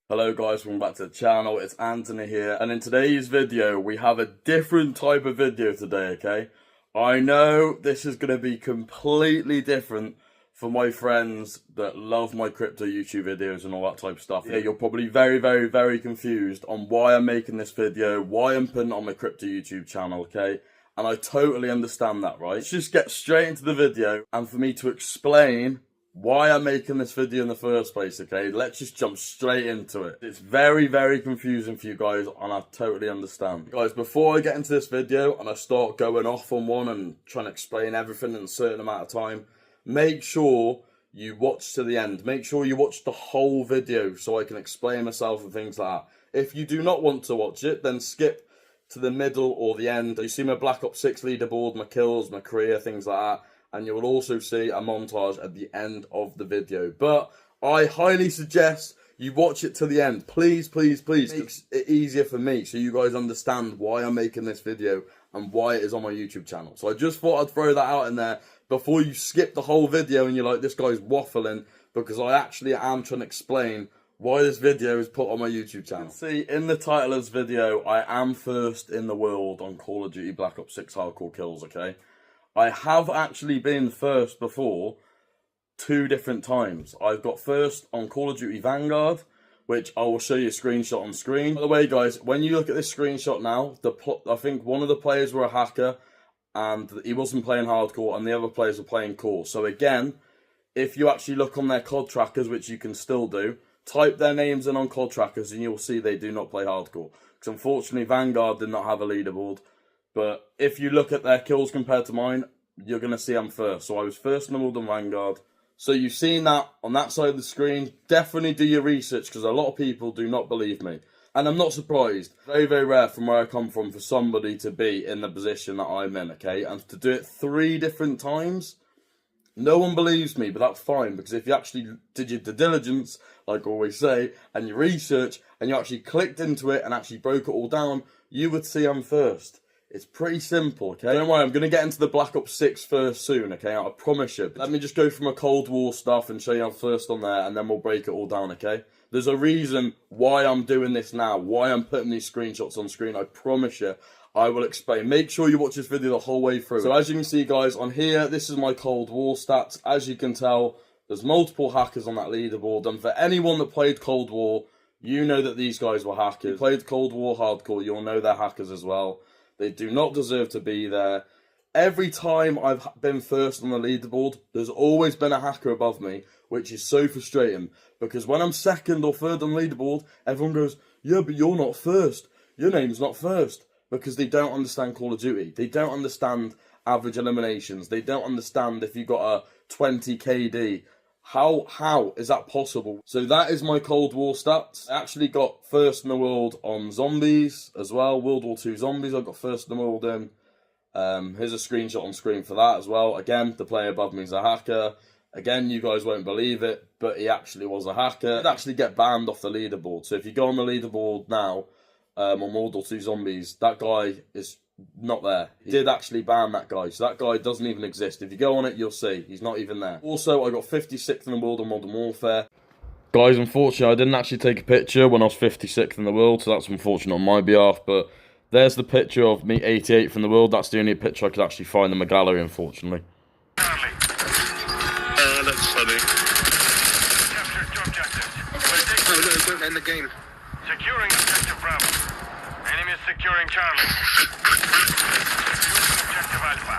Hello guys, welcome back to the channel. It's Anthony here, and in today's video we have a different type of video today, okay? I know this is going to be completely different for my friends that love my crypto YouTube videos and all that type of stuff. Yeah, you're probably very confused on why I'm making this video, why I'm putting it on my crypto YouTube channel, okay? And I totally understand that, right? Let's just get straight into the video, and for me to explain why I'm making this video in the first place, okay? Let's just jump straight into it. It's very confusing for you guys, and I totally understand. Guys, before I get into this video and I start going off on one and trying to explain everything in a certain amount of time, make sure you watch to the end. Make sure you watch the whole video so I can explain myself and things like that. If you do not want to watch it, then skip to the middle or the end. You see my Black Ops 6 leaderboard, my kills, my career, things like that. And you will also see a montage at the end of the video. But I highly suggest you watch it to the end. Please. Makes it easier for me so you guys understand why I'm making this video and why it is on my YouTube channel. So I just thought I'd throw that out in there before you skip the whole video and you're like, this guy's waffling, because I actually am trying to explain why this video is put on my YouTube channel. See, in the title of this video, I am first in the world on Call of Duty Black Ops 6 hardcore kills, okay? I have actually been first before 2 different times. I've got first on Call of Duty Vanguard, which I will show you a screenshot on screen. By the way, guys, when you look at this screenshot now, I think one of the players were a hacker, and he wasn't playing hardcore, and the other players were playing core. So again, if you actually look on their COD trackers, which you can still do, type their names in on COD trackers, and you'll see they do not play hardcore. Because unfortunately, Vanguard did not have a leaderboard. But if you look at their kills compared to mine, you're going to see I'm first. So I was first in the world on Vanguard. So you've seen that on that side of the screen. Definitely do your research, because a lot of people do not believe me. And I'm not surprised. Very rare from where I come from for somebody to be in the position that I'm in, okay? And to do it 3 different times, no one believes me, but that's fine. Because if you actually did your due diligence, like I always say, and your research, and you actually clicked into it and actually broke it all down, you would see I'm first. It's pretty simple, okay? Don't worry, I'm going to get into the Black Ops 6 first soon, okay? I promise you. Let me just go through my Cold War stuff and show you I'm first on there, and then we'll break it all down, okay? There's a reason why I'm doing this now, why I'm putting these screenshots on screen. I promise you, I will explain. Make sure you watch this video the whole way through. So as you can see, guys, on here, this is my Cold War stats. As you can tell, there's multiple hackers on that leaderboard, and for anyone that played Cold War, you know that these guys were hackers. If you played Cold War hardcore, you'll know they're hackers as well. They do not deserve to be there. Every time I've been first on the leaderboard, there's always been a hacker above me, which is so frustrating. Because when I'm second or third on the leaderboard, everyone goes, yeah, but you're not first. Your name's not first. Because they don't understand Call of Duty. They don't understand average eliminations. They don't understand if you got a 20 KD. How is that possible? So that is my Cold War stats. I actually got first in the world on zombies as well. World War II zombies, I got first in the world in. Here's a screenshot on screen for that as well. Again, the player above me is a hacker. Again, you guys won't believe it, but he actually was a hacker. He'd actually get banned off the leaderboard. So if you go on the leaderboard now, on World War II zombies, that guy is not there. He did actually ban that guy, so that guy doesn't even exist. If you go on it, you'll see he's not even there. Also, I got 56th in the world on Modern Warfare. Guys, unfortunately, I didn't actually take a picture when I was 56th in the world, so that's unfortunate on my behalf, but there's the picture of me 88th in the world. That's the only picture I could actually find in my gallery, unfortunately. That's funny. Capture objective. Oh no, don't end the game. Securing objective Bravo. Enemy is securing Charlie. Objective Alpha.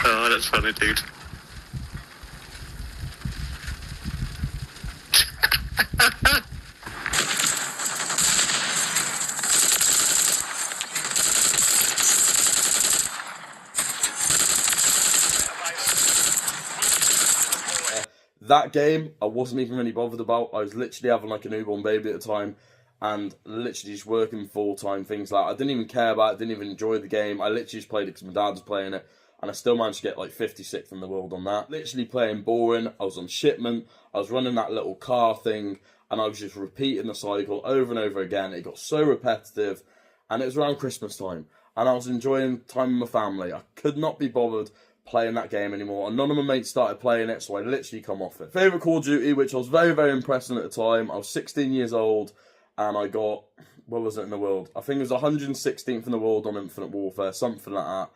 Oh, that's funny, dude. That game, I wasn't even really bothered about. I was literally having like a newborn baby at the time, and literally just working full-time, things like that. I didn't even care about it, didn't even enjoy the game. I literally just played it because my dad was playing it, and I still managed to get like 56th in the world on that. Literally playing boring. I was on shipment, I was running that little car thing, and I was just repeating the cycle over and over again. It got so repetitive, and it was around Christmas time, and I was enjoying time with my family. I could not be bothered playing that game anymore, and none of my mates started playing it, so I literally come off it. Favourite Call of Duty, which I was very, very impressed in at the time, I was 16 years old, and I got, what was it in the world? I think it was 116th in the world on Infinite Warfare, something like that.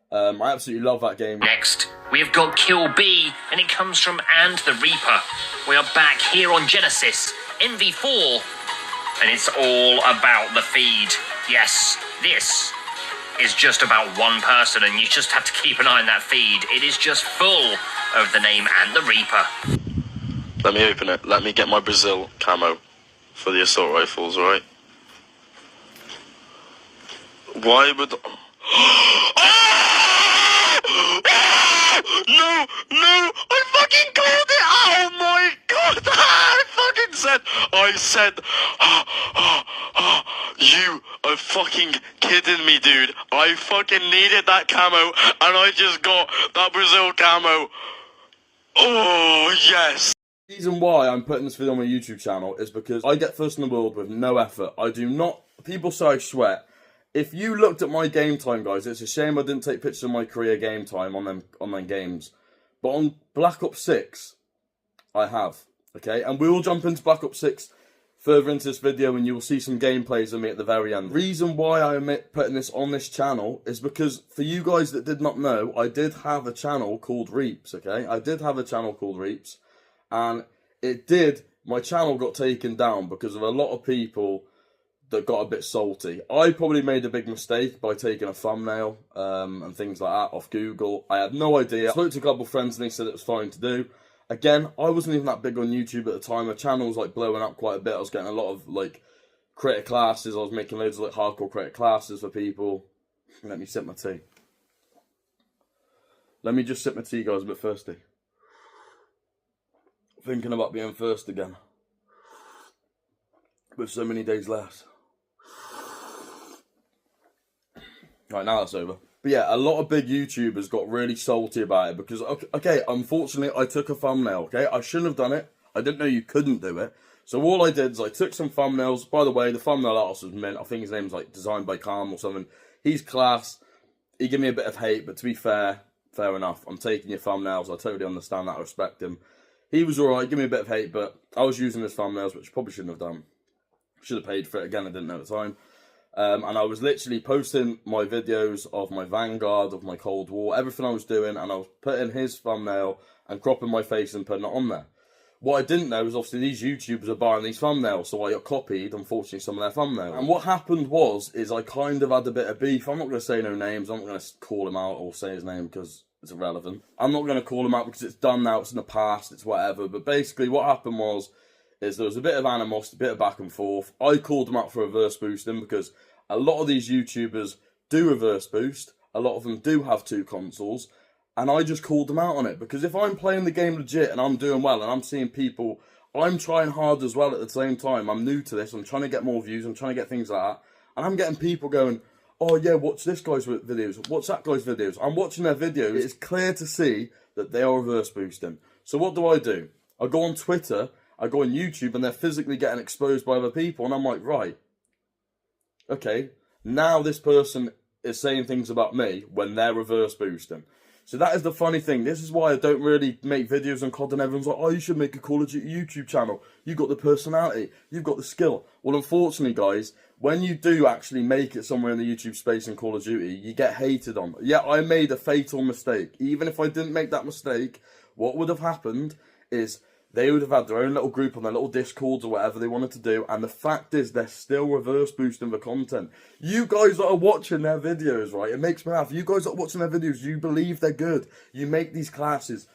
I absolutely love that game. Next, we have got Kill B, and it comes from And the Reaper. We are back here on Genesis, NV4, and it's all about the feed. Yes, this is just about one person, and you just have to keep an eye on that feed. It is just full of the name And the Reaper. Let me open it. Let me get my Brazil camo for the assault rifles, alright? Why would... No! I fucking called it! Oh my god! I said, you are fucking kidding me, dude. I fucking needed that camo, and I just got that Brazil camo. Oh, yes. The reason why I'm putting this video on my YouTube channel is because I get first in the world with no effort. I do not... People say I sweat. If you looked at my game time, guys, it's a shame I didn't take pictures of my career game time on them games. But on Black Ops 6, I have. Okay? And we will jump into Black Ops 6 further into this video, and you will see some gameplays of me at the very end. The reason why I omit putting this on this channel is because, for you guys that did not know, I did have a channel called Reaps, okay? I did have a channel called Reaps, and my channel got taken down because of a lot of people that got a bit salty. I probably made a big mistake by taking a thumbnail and things like that off Google. I had no idea. I spoke to a couple of friends and they said it was fine to do. Again, I wasn't even that big on YouTube at the time. My channel was like blowing up quite a bit. I was getting a lot of like creator classes. I was making loads of like hardcore creator classes for people. Let me sip my tea. Let me just sip my tea, guys. A bit thirsty. Thinking about being first again. With so many days left. Right, now that's over. But yeah, a lot of big YouTubers got really salty about it because, okay, unfortunately, I took a thumbnail, okay? I shouldn't have done it. I didn't know you couldn't do it. So all I did is I took some thumbnails. By the way, the thumbnail artist was mint. I think his name's like Designed by Calm or something. He's class. He gave me a bit of hate, but to be fair enough. I'm taking your thumbnails. I totally understand that. I respect him. He was alright, give me a bit of hate, but I was using his thumbnails, which I probably shouldn't have done. Should have paid for it. Again, I didn't know at the time. And I was literally posting my videos of my Vanguard, of my Cold War, everything I was doing, and I was putting his thumbnail and cropping my face and putting it on there. What I didn't know is obviously these YouTubers are buying these thumbnails, so I got copied, unfortunately, some of their thumbnails. And what happened is I kind of had a bit of beef. I'm not going to say no names. I'm not going to call him out or say his name because it's irrelevant. I'm not going to call him out because it's done now, it's in the past, it's whatever. But basically what happened is there was a bit of animosity, a bit of back and forth. I called them out for reverse boosting because a lot of these YouTubers do reverse boost. A lot of them do have 2 consoles. And I just called them out on it. Because if I'm playing the game legit and I'm doing well and I'm seeing people, I'm trying hard as well at the same time. I'm new to this. I'm trying to get more views. I'm trying to get things like that. And I'm getting people going, oh yeah, watch this guy's videos. Watch that guy's videos. I'm watching their videos. It's clear to see that they are reverse boosting. So what do? I go on Twitter. I go on YouTube and they're physically getting exposed by other people. And I'm like, right. Okay, now this person is saying things about me when they're reverse boosting. So that is the funny thing. This is why I don't really make videos on COD and everyone's like, oh, you should make a Call of Duty YouTube channel. You've got the personality. You've got the skill. Well, unfortunately, guys, when you do actually make it somewhere in the YouTube space in Call of Duty, you get hated on. Yeah, I made a fatal mistake. Even if I didn't make that mistake, what would have happened is they would have had their own little group on their little Discords or whatever they wanted to do. And the fact is, they're still reverse boosting the content. You guys that are watching their videos, right? It makes me laugh. You guys that are watching their videos, you believe they're good. You make these classes.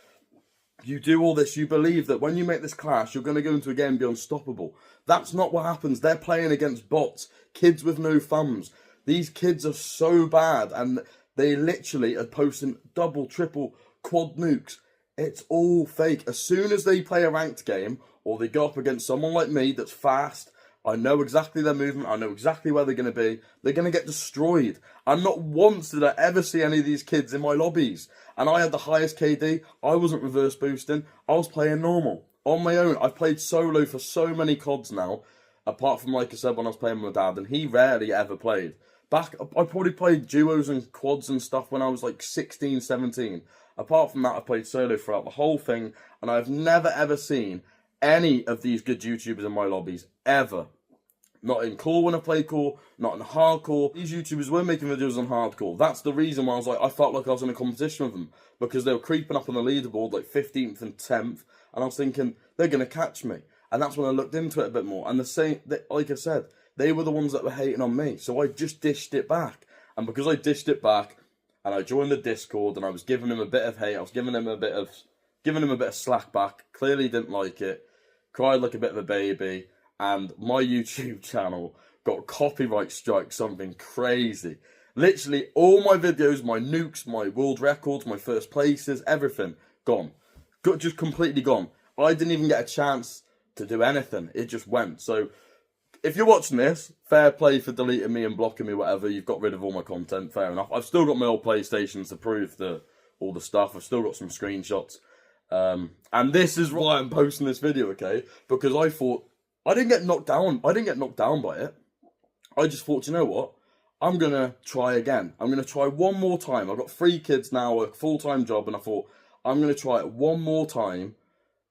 You do all this. You believe that when you make this class, you're going to go into a game and be unstoppable. That's not what happens. They're playing against bots. Kids with no thumbs. These kids are so bad. And they literally are posting double, triple, quad nukes. It's all fake. As soon as they play a ranked game, or they go up against someone like me that's fast, I know exactly their movement, I know exactly where they're going to be, they're going to get destroyed. And not once did I ever see any of these kids in my lobbies. And I had the highest KD, I wasn't reverse boosting, I was playing normal. On my own, I've played solo for so many CODs now, apart from, like I said, when I was playing with my dad, and he rarely ever played. back, I probably played duos and quads and stuff when I was like 16, 17. Apart from that, I played solo throughout the whole thing, and I've never ever seen any of these good YouTubers in my lobbies, ever. Not in core when I played core, not in hardcore. These YouTubers were making videos on hardcore. That's the reason why I was like, I felt like I was in a competition with them, because they were creeping up on the leaderboard like 15th and 10th, and I was thinking, they're going to catch me. And that's when I looked into it a bit more. And the same, like I said, they were the ones that were hating on me, so I just dished it back. And because I dished it back, and I joined the Discord, and I was giving him a bit of hate, I was giving him a bit of slack back, clearly didn't like it, cried like a bit of a baby, and my YouTube channel got copyright strike, something crazy. Literally, all my videos, my nukes, my world records, my first places, everything, gone. Just completely gone. I didn't even get a chance to do anything. It just went. So, if you're watching this, fair play for deleting me and blocking me, whatever. You've got rid of all my content, fair enough. I've still got my old PlayStations to prove all the stuff. I've still got some screenshots. And this is why I'm posting this video, okay? Because I thought, I didn't get knocked down. I didn't get knocked down by it. I just thought, you know what? I'm going to try again. I'm going to try one more time. I've got 3 kids now, a full-time job, and I thought, I'm going to try it one more time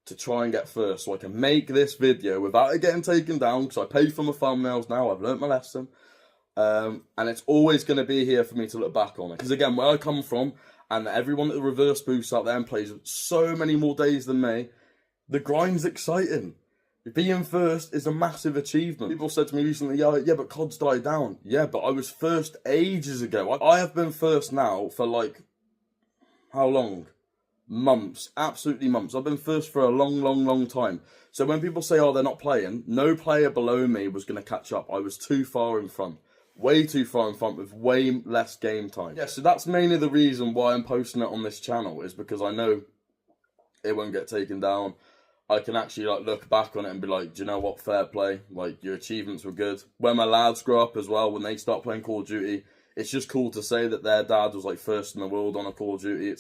to try and get first, so I can make this video without it getting taken down, because I pay for my thumbnails now, I've learnt my lesson, and it's always going to be here for me to look back on it. Because again, where I come from, and everyone that reverse boosts out there and plays so many more days than me, the grind's exciting. Being first is a massive achievement. People said to me recently, yeah, but COD's died down. Yeah, but I was first ages ago. I have been first now for like, how long? Months, absolutely months. I've been first for a long time. So when people say, oh, they're not playing, no player below me was going to catch up. I was too far in front, way too far in front with way less game time. Yeah, so that's mainly the reason why I'm posting it on this channel, is because I know it won't get taken down. I can actually like look back on it and be like, do you know what, fair play, like your achievements were good. When my lads grow up as well, when they start playing Call of Duty, it's just cool to say that their dad was like first in the world on a Call of Duty.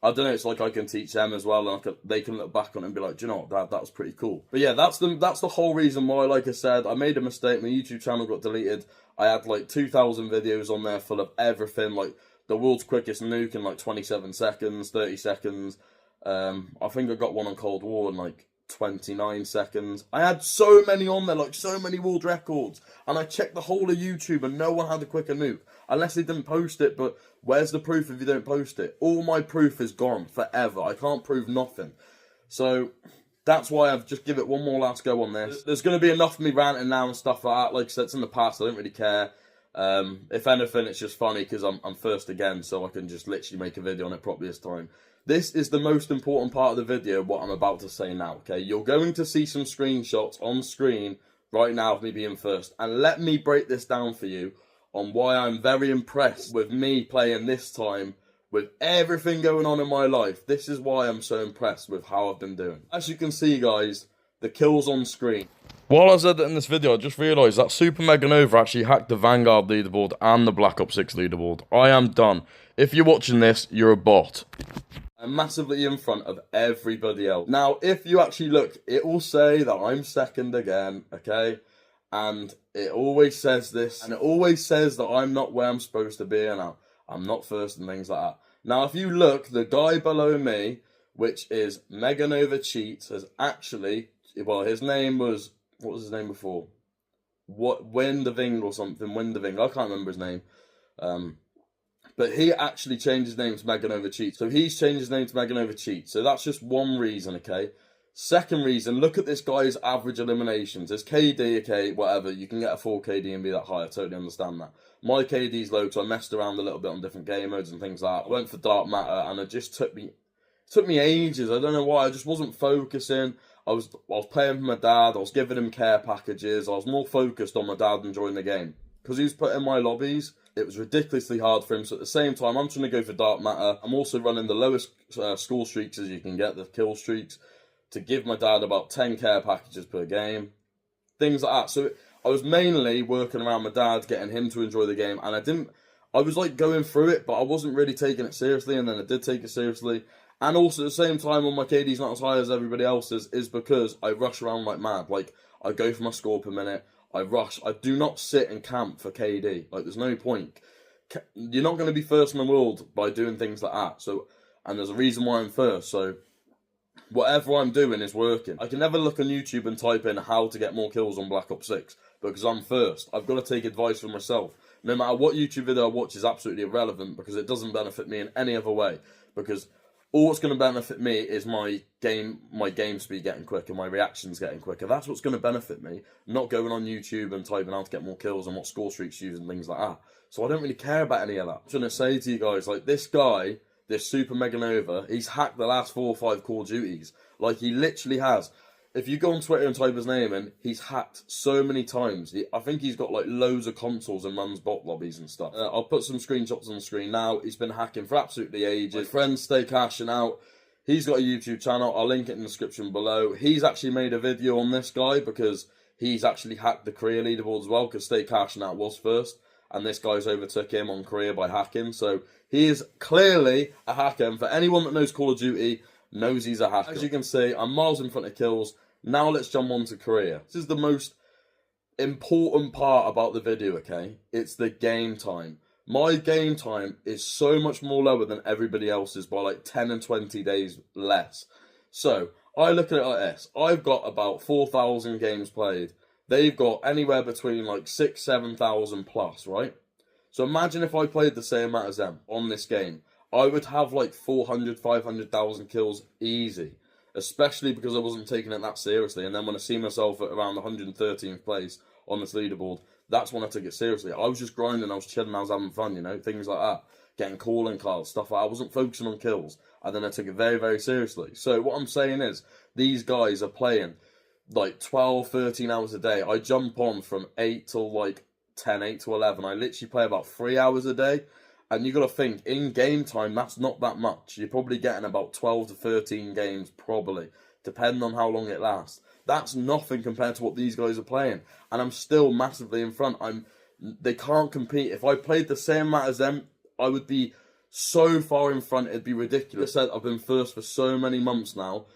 I don't know, it's like I can teach them as well, and they can look back on it and be like, do you know what, that was pretty cool. But yeah, that's the whole reason why, like I said, I made a mistake, my YouTube channel got deleted. I had like 2,000 videos on there full of everything, like the world's quickest nuke in like 27 seconds, 30 seconds. I think I got one on Cold War in like 29 seconds. I had so many on there, like so many world records, and I checked the whole of YouTube and no one had a quicker nuke, unless they didn't post it. But where's the proof if you don't post it? All my proof is gone forever. I can't prove nothing. So that's why I've just give it one more last go on this. There's going to be enough of me ranting now and stuff like that. Like I said, it's in the past, I don't really care. If anything, it's just funny because I'm first again, so I can just literally make a video on it properly this time. This is the most important part of the video, what I'm about to say now, okay? You're going to see some screenshots on screen right now of me being first. And let me break this down for you on why I'm very impressed with me playing this time with everything going on in my life. This is why I'm so impressed with how I've been doing. As you can see, guys, the kills on screen. While I was editing this video, I just realised that Super Mega Nova actually hacked the Vanguard leaderboard and the Black Ops 6 leaderboard. I am done. If you're watching this, you're a bot. I'm massively in front of everybody else. Now, if you actually look, it will say that I'm second again, okay? And it always says this, and it always says that I'm not where I'm supposed to be, and I'm not first and things like that. Now, if you look, the guy below me, which is Mega Nova Cheats, has actually, well, his name was, what was his name before? Windaving or something, Windaving, I can't remember his name. But he actually changed his name to Mega Nova Cheat. So he's changed his name to Mega Nova Cheat. So that's just one reason, okay? Second reason, look at this guy's average eliminations. His KD, okay, whatever. You can get a 4 KD and be that high. I totally understand that. My KD's low, so I messed around a little bit on different game modes and things like that. I went for Dark Matter, and it just took me ages. I don't know why. I just wasn't focusing. I was playing for my dad. I was giving him care packages. I was more focused on my dad enjoying the game. Because he was put in my lobbies, it was ridiculously hard for him. So at the same time, I'm trying to go for Dark Matter. I'm also running the lowest score streaks as you can get, the kill streaks, to give my dad about 10 care packages per game. Things like that. So I was mainly working around my dad, getting him to enjoy the game. And I was like going through it, but I wasn't really taking it seriously. And then I did take it seriously. And also at the same time, when my KD's not as high as everybody else's, is because I rush around like mad. Like, I go for my score per minute. I rush. I do not sit and camp for KD. Like, there's no point. You're not going to be first in the world by doing things like that. So, and there's a reason why I'm first. So, whatever I'm doing is working. I can never look on YouTube and type in how to get more kills on Black Ops 6 because I'm first. I've got to take advice from myself. No matter what YouTube video I watch is absolutely irrelevant because it doesn't benefit me in any other way. Because all that's going to benefit me is my game speed getting quicker, my reactions getting quicker. That's what's going to benefit me, not going on YouTube and typing how to get more kills and what score streaks use and things like that. So I don't really care about any of that. I'm trying to say to you guys, like, this guy, this Super Mega Nova, he's hacked the last 4 or 5 Call of Duties. Like, he literally has. If you go on Twitter and type his name in, he's hacked so many times. I think he's got like loads of consoles and runs bot lobbies and stuff. I'll put some screenshots on the screen now. He's been hacking for absolutely ages. My friends stay cashing out. He's got a YouTube channel. I'll link it in the description below. He's actually made a video on this guy because he's actually hacked the career leaderboard as well because Stay Cashing Out was first. And this guy's overtook him on career by hacking. So he is clearly a hacker. And for anyone that knows Call of Duty, knows he's a hacker. As you can see, I'm miles in front of kills. Now let's jump on to career. This is the most important part about the video, okay? It's the game time. My game time is so much more lower than everybody else's by like 10 and 20 days less. So, I look at it like this. I've got about 4,000 games played. They've got anywhere between like 6,000, 7,000 plus, right? So imagine if I played the same amount as them on this game. I would have like 400, 500,000 kills easy. Especially because I wasn't taking it that seriously. And then when I see myself at around the 113th place on this leaderboard, that's when I took it seriously. I was just grinding, I was chilling, I was having fun, you know, things like that. Getting calling cards, stuff like that. I wasn't focusing on kills. And then I took it very, very seriously. So what I'm saying is, these guys are playing like 12, 13 hours a day. I jump on from 8 till like 10, 8 to 11. I literally play about 3 hours a day. And you got to think, in game time, that's not that much. You're probably getting about 12 to 13 games, probably, depending on how long it lasts. That's nothing compared to what these guys are playing. And I'm still massively in front. They can't compete. If I played the same amount as them, I would be so far in front, it'd be ridiculous. I said I've been first for so many months now.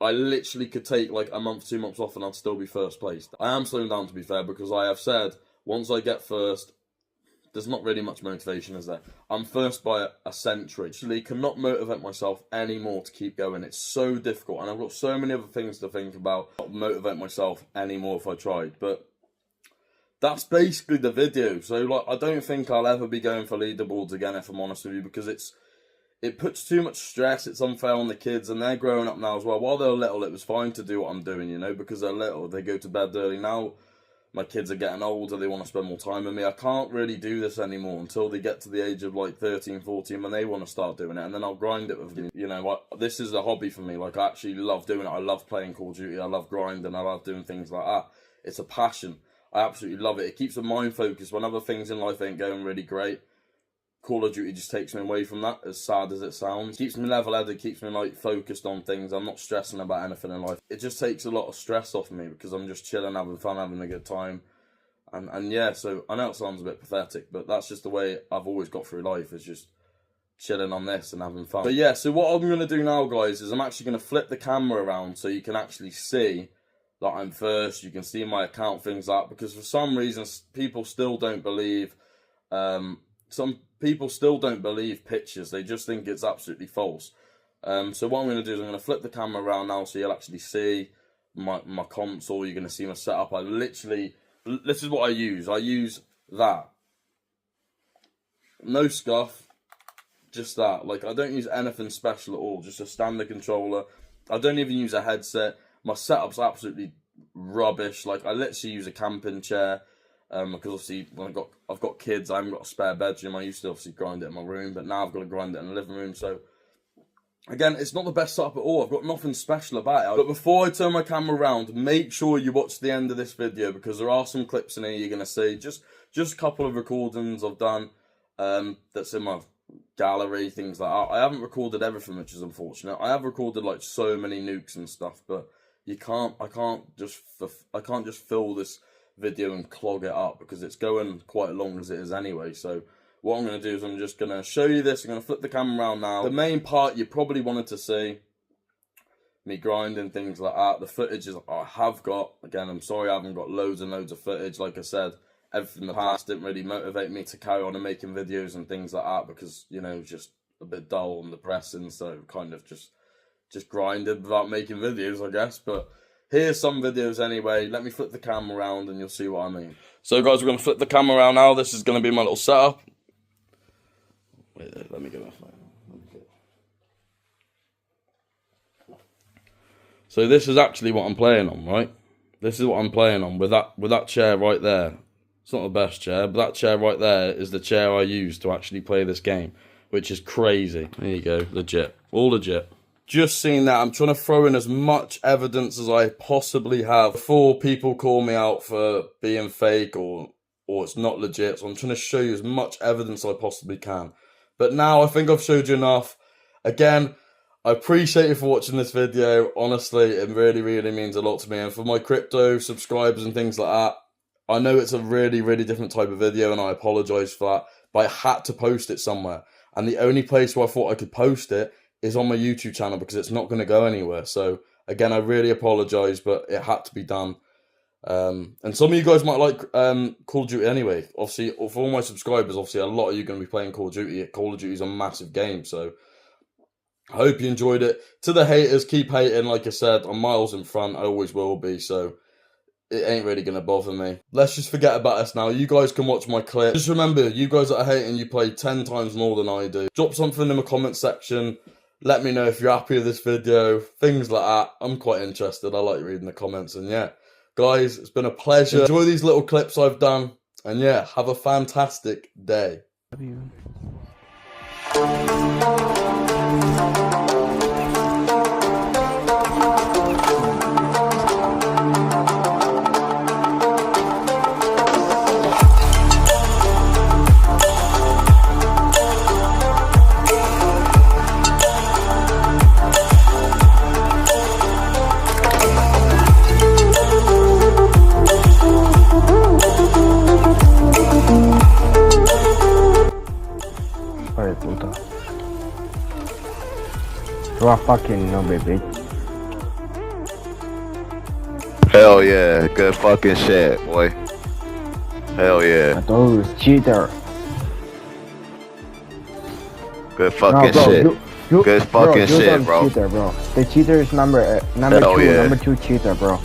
I literally could take like a month, 2 months off and I'd still be first placed. I am slowing down, to be fair, because I have said, once I get first, there's not really much motivation, is there? I'm first by a century. Actually, cannot motivate myself anymore to keep going. It's so difficult, and I've got so many other things to think about. Not motivate myself anymore if I tried, but that's basically the video. So, like, I don't think I'll ever be going for leaderboards again, if I'm honest with you, because it puts too much stress. It's unfair on the kids, and they're growing up now as well. While they're little, it was fine to do what I'm doing, you know, because they're little. They go to bed early now. My kids are getting older, they want to spend more time with me. I can't really do this anymore until they get to the age of like 13, 14 when they want to start doing it, and then I'll grind it with them. You know, this is a hobby for me. Like, I actually love doing it. I love playing Call of Duty, I love grinding, I love doing things like that. It's a passion. I absolutely love it. It keeps my mind focused when other things in life ain't going really great. Call of Duty just takes me away from that, as sad as it sounds. It keeps me level-headed, keeps me like focused on things. I'm not stressing about anything in life. It just takes a lot of stress off me because I'm just chilling, having fun, having a good time. And yeah, so I know it sounds a bit pathetic, but that's just the way I've always got through life, is just chilling on this and having fun. But yeah, so what I'm going to do now, guys, is I'm actually going to flip the camera around so you can actually see that I'm first. You can see my account, things like that, because for some reason people still don't believe some people still don't believe pictures. They just think it's absolutely false. So what I'm going to do is I'm going to flip the camera around now so you'll actually see my console. You're going to see my setup. I literally, this is what I use. I use that. No scuff. Just that. Like, I don't use anything special at all. Just a standard controller. I don't even use a headset. My setup's absolutely rubbish. Like, I literally use a camping chair. Because obviously when I've got kids, I haven't got a spare bedroom. I used to obviously grind it in my room, but now I've got to grind it in the living room. So again, it's not the best setup at all. I've got nothing special about it. But before I turn my camera around, make sure you watch the end of this video, because there are some clips in here you're gonna see. Just a couple of recordings I've done that's in my gallery, things like that. I haven't recorded everything, which is unfortunate. I have recorded like so many nukes and stuff, but I can't just fill this video and clog it up because it's going quite long as it is anyway. So what I'm going to do is I'm just going to show you this. I'm going to flip the camera around now. The main part you probably wanted to see, me grinding, things like that. The footage is I have got, again, I'm sorry I haven't got loads and loads of footage. Like I said, everything in the past didn't really motivate me to carry on and making videos and things like that because, you know, just a bit dull and depressing, so kind of just grinded without making videos, I guess. But here's some videos anyway. Let me flip the camera around and you'll see what I mean. So guys, we're going to flip the camera around now. This is going to be my little setup. Wait, let me get my phone. So this is actually what I'm playing on, right? This is what I'm playing on with that chair right there. It's not the best chair, but that chair right there is the chair I use to actually play this game, which is crazy. There you go, legit, all legit. Just seeing that, I'm trying to throw in as much evidence as I possibly have before people call me out for being fake or it's not legit. So I'm trying to show you as much evidence as I possibly can. But now I think I've showed you enough. Again, I appreciate you for watching this video. Honestly, it really, really means a lot to me. And for my crypto subscribers and things like that, I know it's a really, really different type of video and I apologise for that. But I had to post it somewhere. And the only place where I thought I could post it is on my YouTube channel because it's not going to go anywhere. So, again, I really apologise, but it had to be done. And some of you guys might like Call of Duty anyway. Obviously, for all my subscribers, obviously, a lot of you are going to be playing Call of Duty. Call of Duty is a massive game, so I hope you enjoyed it. To the haters, keep hating. Like I said, I'm miles in front. I always will be, so it ain't really going to bother me. Let's just forget about us now. You guys can watch my clip. Just remember, you guys that are hating, you play 10 times more than I do. Drop something in the comment section. Let me know if you're happy with this video. Things like that. I'm quite interested. I like reading the comments. And yeah, guys, it's been a pleasure. Enjoy these little clips I've done. And yeah, have a fantastic day. You are fucking no baby. Hell yeah, good fucking shit, boy. Hell yeah. Those cheater. Good fucking No, bro, shit. Good fucking shit, bro. Cheater, bro. The cheater is number Hell two, yeah. number 2 cheater, bro.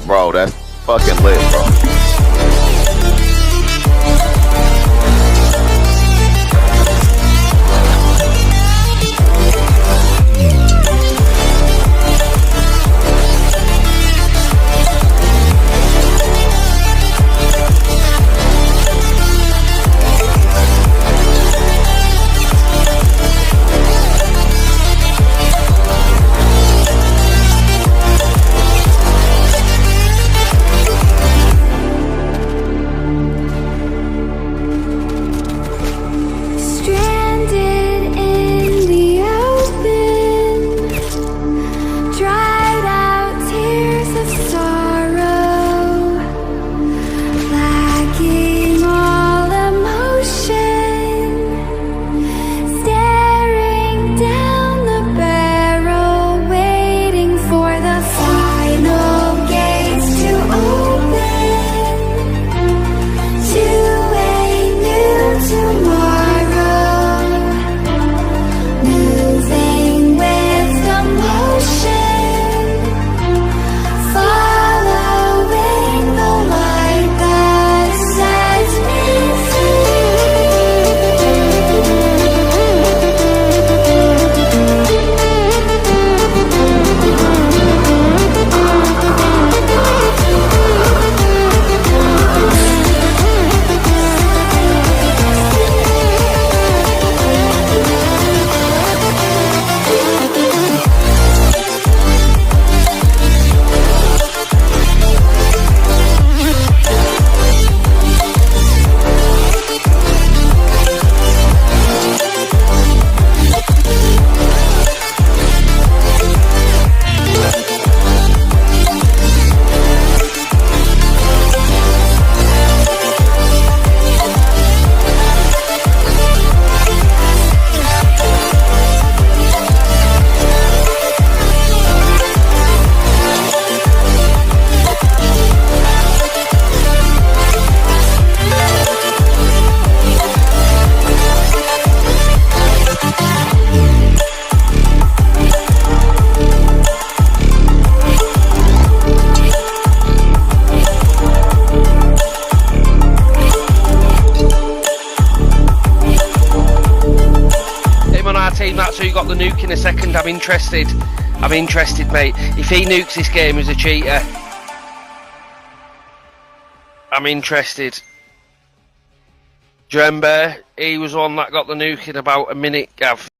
Bro, that's fucking lit, bro. team, that's who got the nuke in a second. I'm interested. I'm interested, mate. If he nukes this game as a cheater, I'm interested. Do you remember? He was one that got the nuke in about a minute, Gav.